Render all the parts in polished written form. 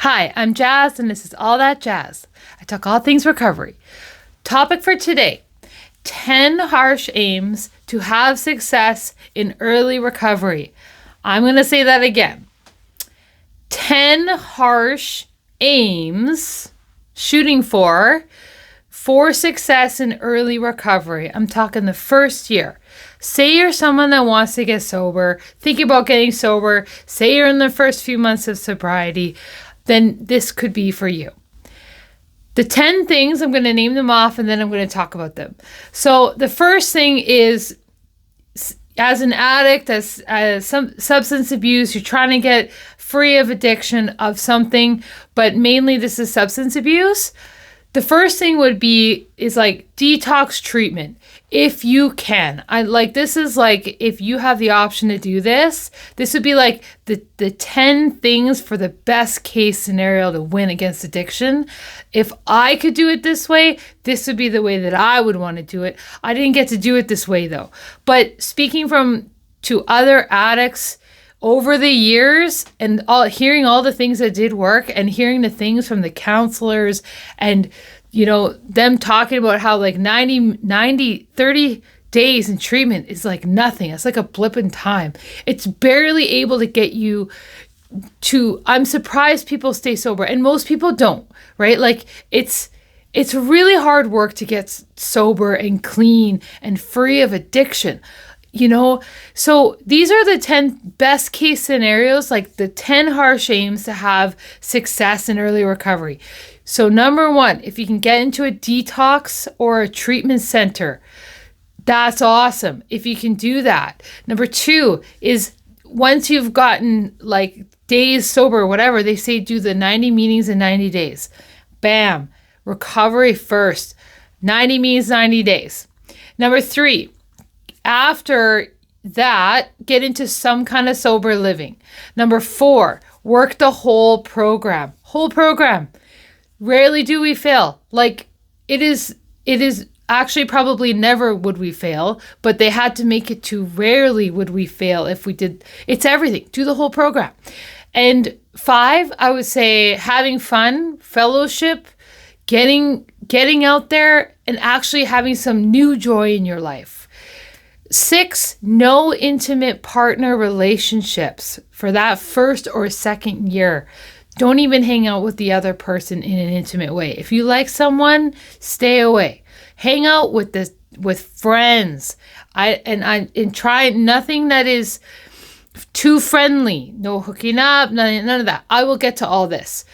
Hi, I'm Jazz, and this is All That Jazz. I talk all things recovery. Topic for today, 10 harsh aims to have success in early recovery. I'm going to say that again. 10 harsh aims, shooting for success in early recovery. I'm talking the first year. Say you're someone that wants to get sober, think about getting sober, say you're in the first few months of sobriety, then this could be for you. The 10 things, I'm going to name them off and then I'm going to talk about them. So the first thing is, as an addict, as some substance abuse, you're trying to get free of addiction of something, but mainly this is substance abuse. The first thing is like detox treatment. If you can, this is like, if you have the option to do this would be like the 10 things for the best case scenario to win against addiction. If I could do it this way, this would be the way that I would want to do it. I didn't get to do it this way though. But speaking to other addicts over the years and hearing all the things that did work and hearing the things from the counselors and them talking about how like 30 days in treatment is like nothing. It's like a blip in time. It's barely able to get you to, I'm surprised people stay sober and most people don't, right? Like it's really hard work to get sober and clean and free of addiction. So these are the 10 best case scenarios, like the 10 harsh aims to have success in early recovery. So number 1, if you can get into a detox or a treatment center, that's awesome. If you can do that. Number 2 is once you've gotten like days sober, whatever, they say do the 90 meetings in 90 days. Bam. Recovery first. 90 meetings, 90 days. Number 3, after that, get into some kind of sober living. Number 4, work the whole program. Rarely do we fail. Like it is actually probably never would we fail, but they had to make it to rarely would we fail if we did. It's everything. Do the whole program. And 5, I would say having fun, fellowship, getting out there and actually having some new joy in your life. 6, no intimate partner relationships for that first or second year. Don't even hang out with the other person in an intimate way. If you like someone, stay away. Hang out with friends. And try nothing that is too friendly. No hooking up, none of that. I will get to all this.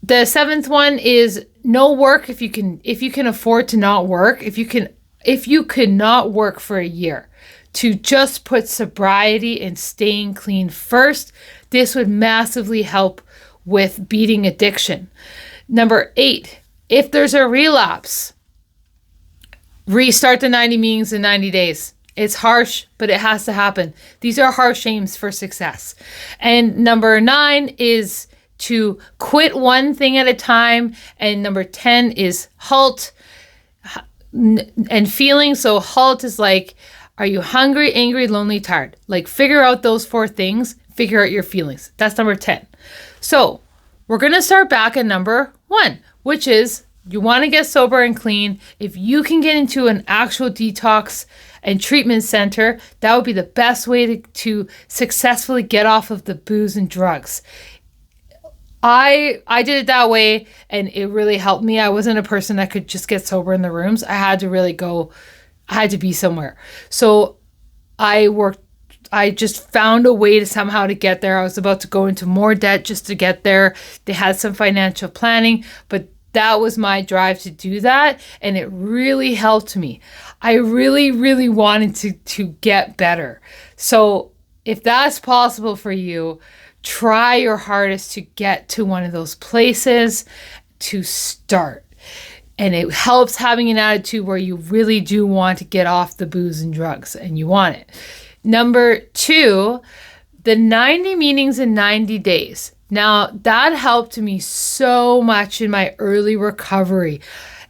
The 7th one is no work if you can afford to not work. If you could not work for a year, to just put sobriety and staying clean first, this would massively help with beating addiction. Number 8, if there's a relapse, restart the 90 meetings in 90 days. It's harsh, but it has to happen. These are harsh aims for success. And number 9 is to quit one thing at a time. And number 10 is halt and feeling. So halt is like, are you hungry, angry, lonely, tired? Like figure out those 4 things, figure out your feelings. That's number 10. So we're going to start back at number 1, which is you want to get sober and clean. If you can get into an actual detox and treatment center, that would be the best way to successfully get off of the booze and drugs. I did it that way and it really helped me. I wasn't a person that could just get sober in the rooms. I had to be somewhere. So I just found a way to somehow to get there. I was about to go into more debt just to get there. They had some financial planning, but that was my drive to do that. And it really helped me. I really, really wanted to get better. So if that's possible for you, try your hardest to get to one of those places to start. And it helps having an attitude where you really do want to get off the booze and drugs and you want it. Number 2, the 90 meetings in 90 days. Now that helped me so much in my early recovery.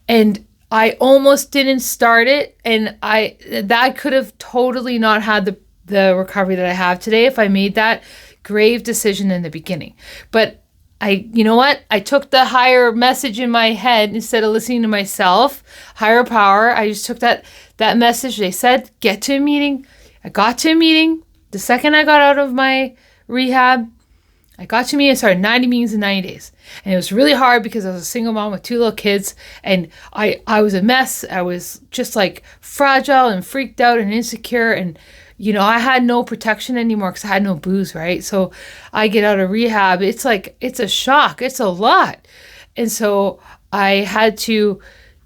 And I almost didn't start it. And that could have totally not had the recovery that I have today if I made that grave decision in the beginning. But you know what? I took the higher message in my head instead of listening to myself, higher power. I just took that message. They said, get to a meeting. I got to a meeting. The second I got out of my rehab, I got to meeting. I started 90 meetings in 90 days. And it was really hard because I was a single mom with 2 little kids. And I was a mess. I was just like fragile and freaked out and insecure. And I had no protection anymore because I had no booze, right? So I get out of rehab. It's like, it's a shock. It's a lot. And so I had to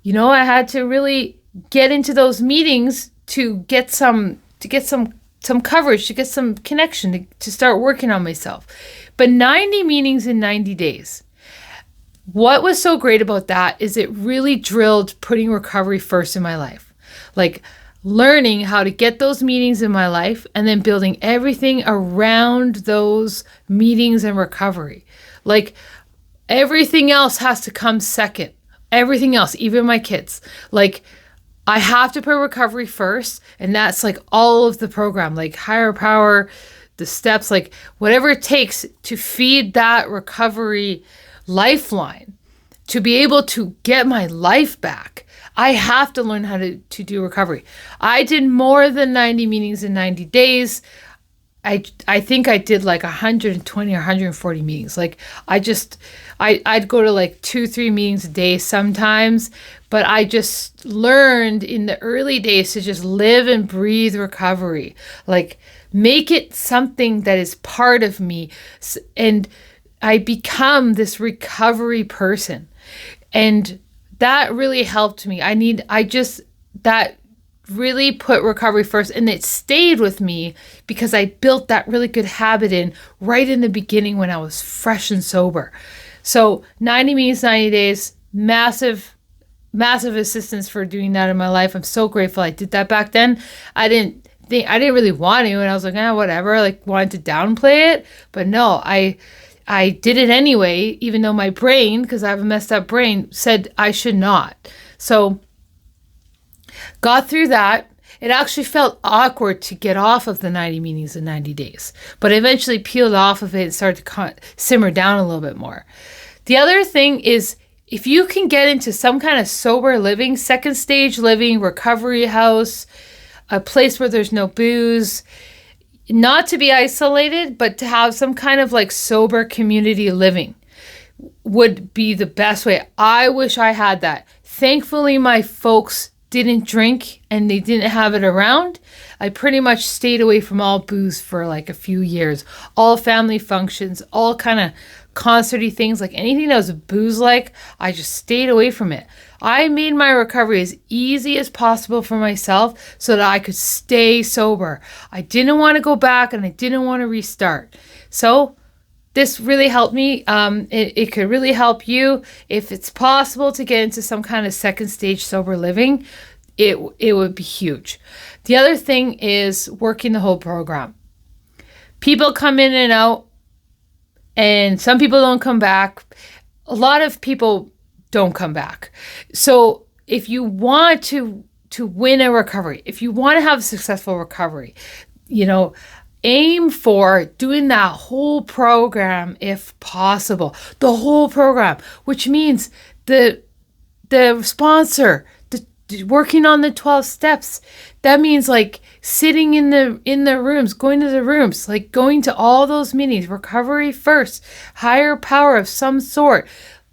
really get into those meetings to get some coverage, to get some connection, to start working on myself. But 90 meetings in 90 days. What was so great about that is it really drilled putting recovery first in my life. Like, learning how to get those meetings in my life and then building everything around those meetings and recovery. Like, everything else has to come second. Everything else, even my kids. Like, I have to put recovery first, and that's like all of the program, like higher power, the steps, like whatever it takes to feed that recovery lifeline, to be able to get my life back. I have to learn how to do recovery. I did more than 90 meetings in 90 days. I think I did like 120 or 140 meetings. Like I'd go to like 2-3 meetings a day sometimes, but I just learned in the early days to just live and breathe recovery. Like, make it something that is part of me. And I become this recovery person. And that really helped me. That really put recovery first, and it stayed with me because I built that really good habit right in the beginning when I was fresh and sober. So 90 meetings, 90 days, massive assistance for doing that in my life. I'm so grateful I did that back then. I didn't really want to, and I was like, whatever, like wanted to downplay it. But no, I did it anyway, even though my brain, because I have a messed up brain, said I should not. So got through that. It actually felt awkward to get off of the 90 meetings in 90 days, but I eventually peeled off of it and started to simmer down a little bit more. The other thing is, if you can get into some kind of sober living, second stage living, recovery house, a place where there's no booze, not to be isolated, but to have some kind of like sober community living would be the best way. I wish I had that. Thankfully, my folks didn't drink and they didn't have it around. I pretty much stayed away from all booze for like a few years. All family functions, all kind of concerty things, like anything that was booze like, I just stayed away from it. I made my recovery as easy as possible for myself so that I could stay sober. I didn't want to go back and I didn't want to restart. So this really helped me. It could really help you. If it's possible to get into some kind of second stage sober living, it would be huge. The other thing is working the whole program. People come in and out, and some people don't come back. A lot of people don't come back. So if you want to win a recovery, if you want to have a successful recovery, aim for doing that whole program if possible. The whole program, which means the sponsor, working on the 12 steps. That means like sitting in the rooms, going to the rooms, like going to all those meetings, recovery first, higher power of some sort.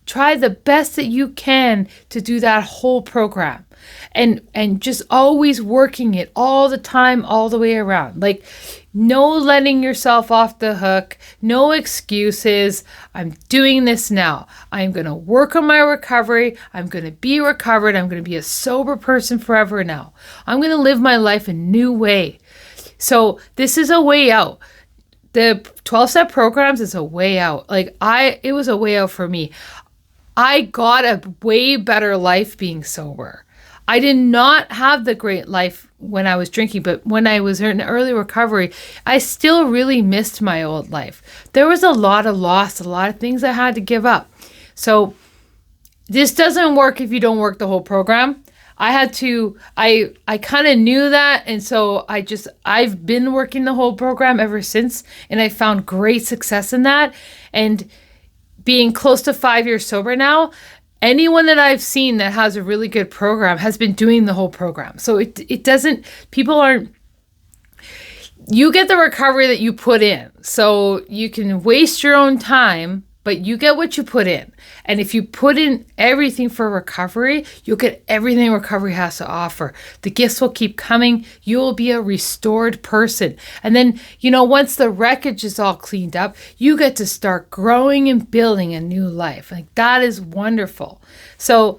Try the best that you can to do that whole program. And just always working it all the time, all the way around. Like, no letting yourself off the hook, no excuses. I'm doing this now. I'm going to work on my recovery. I'm going to be recovered. I'm going to be a sober person forever now. I'm going to live my life a new way. So this is a way out. The 12-step programs is a way out. It was a way out for me. I got a way better life being sober. I did not have the great life when I was drinking, but when I was in early recovery, I still really missed my old life. There was a lot of loss, a lot of things I had to give up. So this doesn't work if you don't work the whole program. I kind of knew that. And so I've been working the whole program ever since, and I found great success in that. And being close to 5 years sober now, anyone that I've seen that has a really good program has been doing the whole program. So it doesn't, people aren't, you get the recovery that you put in. So you can waste your own time, but you get what you put in. And if you put in everything for recovery, you'll get everything recovery has to offer. The gifts will keep coming. You will be a restored person. And then, once the wreckage is all cleaned up, you get to start growing and building a new life. Like, that is wonderful. So,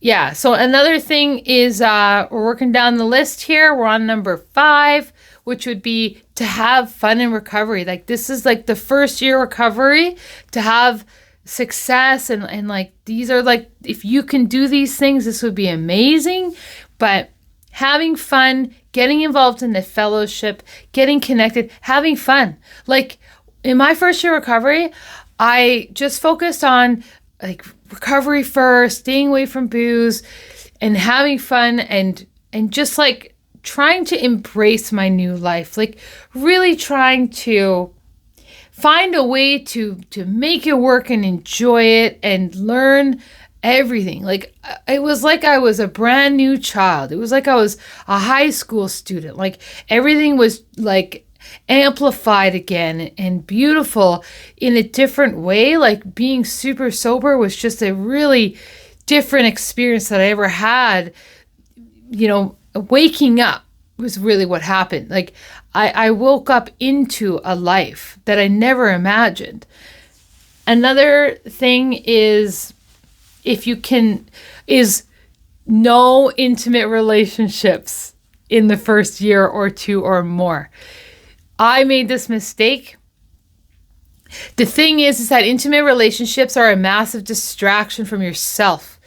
yeah. So another thing is we're working down the list here. We're on number 5, which would be to have fun in recovery. Like, this is like the first year recovery, to have success. And like, these are like, if you can do these things, this would be amazing. But having fun, getting involved in the fellowship, getting connected, having fun. Like, in my first year recovery, I just focused on like recovery first, staying away from booze and having fun and just like trying to embrace my new life, like really trying to find a way to make it work and enjoy it and learn everything. Like, it was like I was a brand new child. It was like I was a high school student. Like, everything was like amplified again and beautiful in a different way. Like, being super sober was just a really different experience that I ever had. Waking up was really what happened. Like, I woke up into a life that I never imagined. Another thing is, is no intimate relationships in the first year or 2 or more. I made this mistake. The thing is that intimate relationships are a massive distraction from yourself.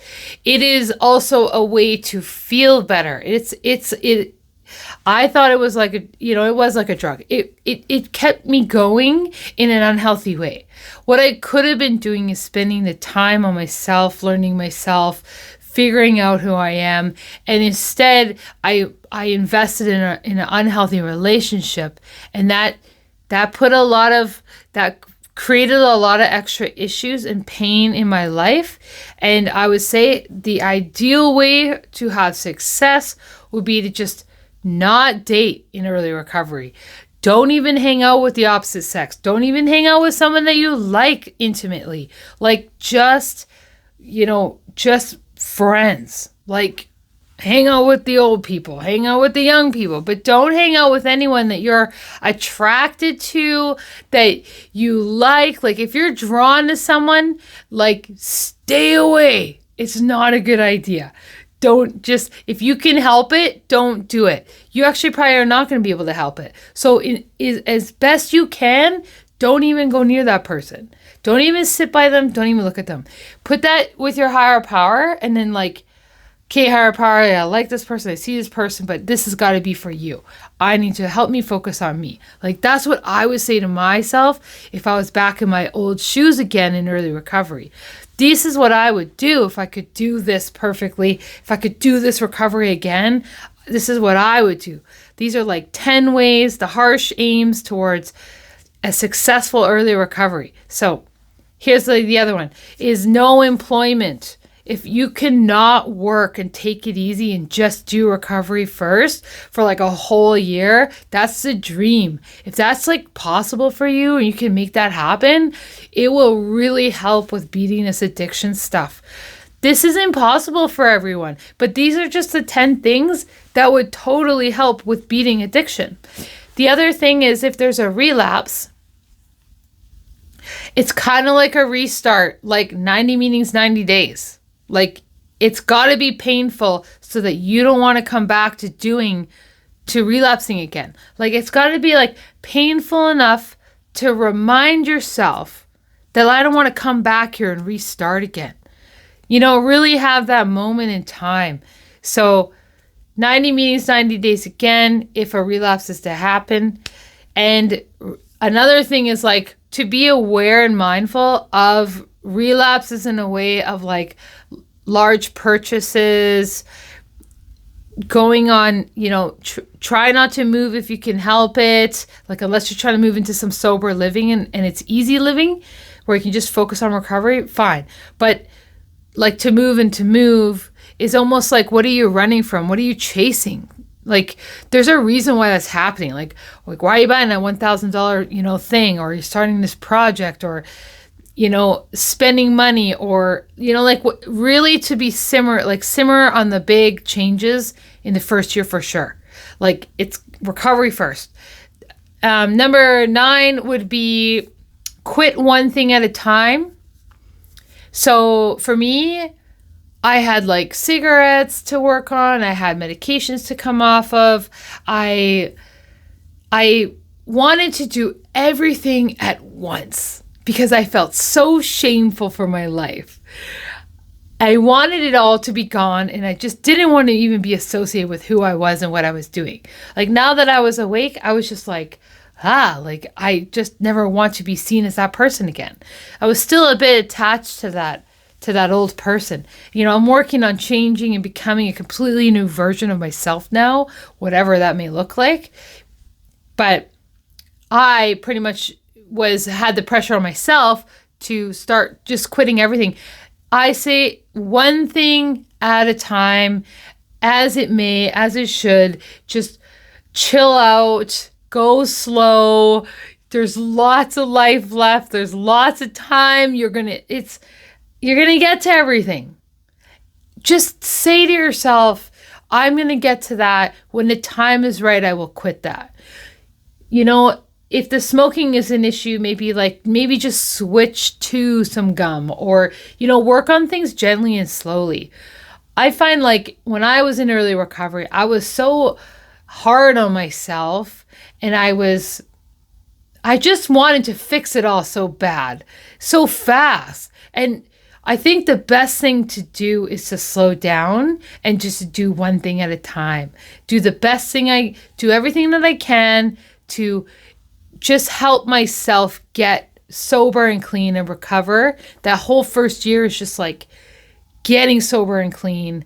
It is also a way to feel better. I thought it was like it was like a drug. It kept me going in an unhealthy way. What I could have been doing is spending the time on myself, learning myself, figuring out who I am, and instead I invested in an unhealthy relationship, and that created a lot of extra issues and pain in my life. And I would say the ideal way to have success would be to just not date in early recovery. Don't even hang out with the opposite sex. Don't even hang out with someone that you like intimately. Like, just friends. Like, hang out with the old people, hang out with the young people, but don't hang out with anyone that you're attracted to, that you like. Like, if you're drawn to someone, like, stay away. It's not a good idea. If you can help it, don't do it. You actually probably are not going to be able to help it. So as best you can, don't even go near that person. Don't even sit by them. Don't even look at them. Put that with your higher power, and then like, okay, higher power, I like this person, I see this person, but this has got to be for you. I need to help me focus on me. Like, that's what I would say to myself if I was back in my old shoes again in early recovery. This is what I would do if I could do this perfectly. If I could do this recovery again, this is what I would do. These are like 10 ways, the harsh aims towards a successful early recovery. So here's the other one, is no employment. If you cannot work and take it easy and just do recovery first for like a whole year, that's the dream. If that's like possible for you and you can make that happen, it will really help with beating this addiction stuff. This is impossible for everyone, but these are just the 10 things that would totally help with beating addiction. The other thing is, if there's a relapse, it's kind of like a restart, like 90 meetings, 90 days. Like, it's got to be painful so that you don't want to come back to relapsing again. Like, it's got to be like painful enough to remind yourself that I don't want to come back here and restart again. Really have that moment in time. So 90 meetings, 90 days again, if a relapse is to happen. And another thing is like to be aware and mindful of relapses in a way of like large purchases, going on, try not to move if you can help it. Like, unless you're trying to move into some sober living and it's easy living, where you can just focus on recovery, fine. But like to move is almost like, what are you running from? What are you chasing? Like, there's a reason why that's happening. Like why are you buying that $1,000, thing, or you're starting this project, or, spending money, or, really to be simmer on the big changes in the first year for sure. Like, it's recovery first. Number 9 would be quit one thing at a time. So for me, I had like cigarettes to work on. I had medications to come off of. I wanted to do everything at once because I felt so shameful for my life. I wanted it all to be gone, and I just didn't want to even be associated with who I was and what I was doing. Like, now that I was awake, I was just like, I just never want to be seen as that person again. I was still a bit attached to that old person. I'm working on changing and becoming a completely new version of myself now, whatever that may look like. But I pretty much had the pressure on myself to start just quitting everything. I say one thing at a time, as it should. Just chill out, go slow. There's lots of life left. There's lots of time. You're going to get to everything. Just say to yourself, I'm going to get to that. When the time is right, I will quit that. If the smoking is an issue, maybe just switch to some gum, or, work on things gently and slowly. I find, like, when I was in early recovery, I was so hard on myself, and I just wanted to fix it all so bad, so fast. And I think the best thing to do is to slow down and just do one thing at a time. Do everything that I can to just help myself get sober and clean and recover. That whole first year is just like getting sober and clean,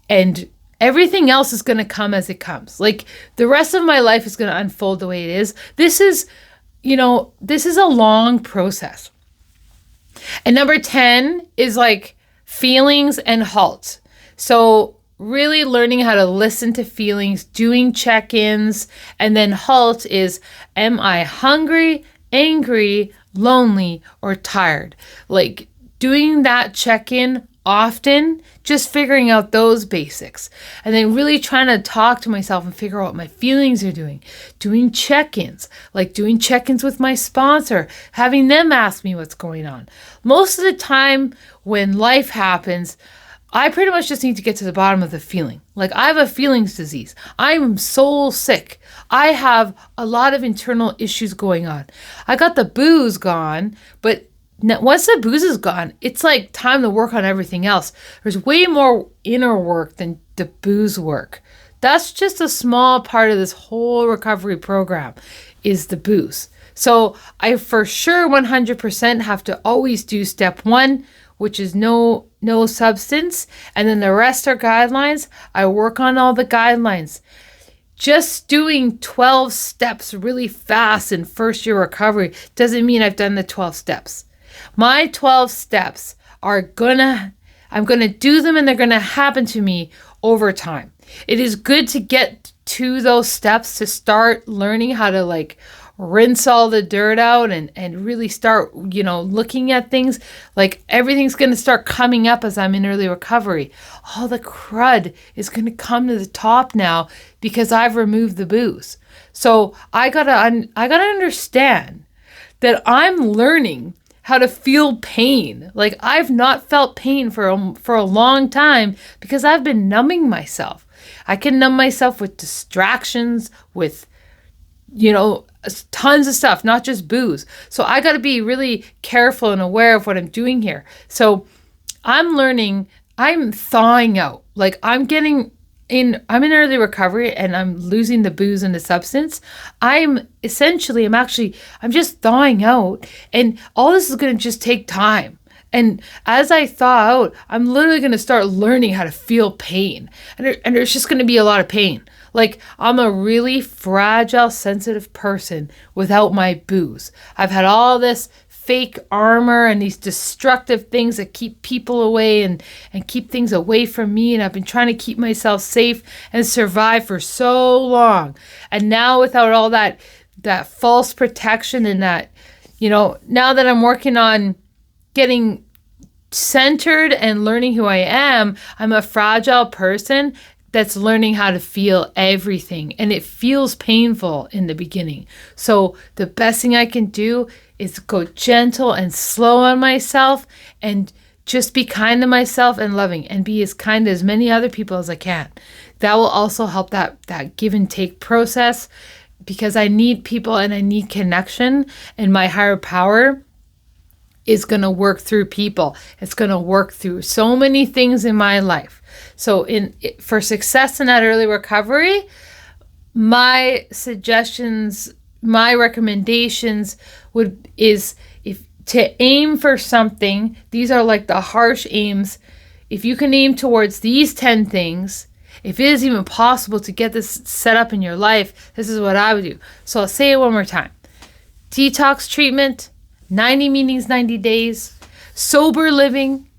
and everything else is going to come as it comes. Like, the rest of my life is going to unfold the way it is. This is a long process. And number 10 is like feelings and halt. So really learning how to listen to feelings, doing check-ins, and then halt is, am I hungry, angry, lonely, or tired? Like, doing that check-in often, just figuring out those basics, and then really trying to talk to myself and figure out what my feelings are doing. Doing check-ins, like doing check-ins with my sponsor, having them ask me what's going on. Most of the time when life happens, I pretty much just need to get to the bottom of the feeling. Like, I have a feelings disease. I'm soul sick. I have a lot of internal issues going on. I got the booze gone, but once the booze is gone, it's like time to work on everything else. There's way more inner work than the booze work. That's just a small part of this whole recovery program, is the booze. So I for sure 100% have to always do step 1, which is no substance. And then the rest are guidelines. I work on all the guidelines. Just doing 12 steps really fast in first year recovery doesn't mean I've done the 12 steps. My 12 steps I'm going to do them, and they're going to happen to me over time. It is good to get to those steps to start learning how to, like, rinse all the dirt out and really start, looking at things. Like, everything's going to start coming up as I'm in early recovery. All the crud is going to come to the top now because I've removed the booze. So I gotta understand that I'm learning how to feel pain. Like, I've not felt pain for a long time because I've been numbing myself. I can numb myself with distractions, with, tons of stuff, not just booze. So I got to be really careful and aware of what I'm doing here. So I'm thawing out. Like, I'm in early recovery, and I'm losing the booze and the substance. I'm just thawing out, and all this is going to just take time. And as I thaw out, I'm literally going to start learning how to feel pain. And there's just going to be a lot of pain. Like, I'm a really fragile, sensitive person without my booze. I've had all this fake armor and these destructive things that keep people away and keep things away from me. And I've been trying to keep myself safe and survive for so long. And now without all that false protection and that, now that I'm working on getting centered and learning who I am, I'm a fragile person that's learning how to feel everything. And it feels painful in the beginning. So the best thing I can do is go gentle and slow on myself and just be kind to myself and loving and be as kind to as many other people as I can. That will also help that give and take process, because I need people and I need connection, and my higher power is going to work through people. It's going to work through so many things in my life. So for success in that early recovery, my suggestions, my recommendations is to aim for something. These are like the harsh aims. If you can aim towards these 10 things, if it is even possible to get this set up in your life, this is what I would do. So I'll say it one more time. Detox treatment, 90 meetings, 90 days, sober living,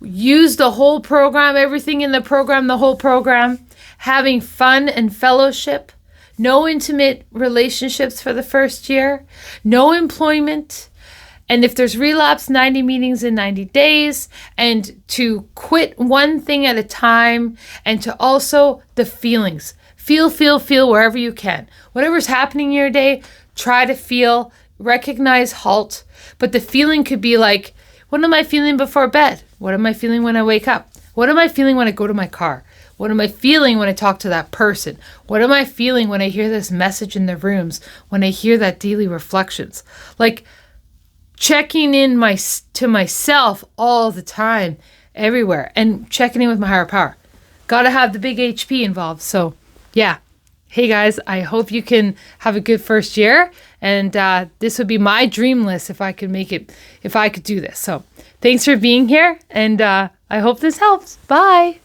use the whole program, everything in the program, the whole program, having fun and fellowship, no intimate relationships for the first year, no employment, and if there's relapse, 90 meetings in 90 days, and to quit one thing at a time, and to also the feelings. Feel wherever you can. Whatever's happening in your day, try to feel, recognize, halt. But the feeling could be like, what am I feeling before bed? What am I feeling when I wake up? What am I feeling when I go to my car? What am I feeling when I talk to that person? What am I feeling when I hear this message in the rooms? When I hear that daily reflections? Like, checking in to myself all the time, everywhere, and checking in with my higher power. Gotta have the big HP involved. So, yeah. Hey guys, I hope you can have a good first year. And this would be my dream list if I could do this. So, thanks for being here. And I hope this helps. Bye.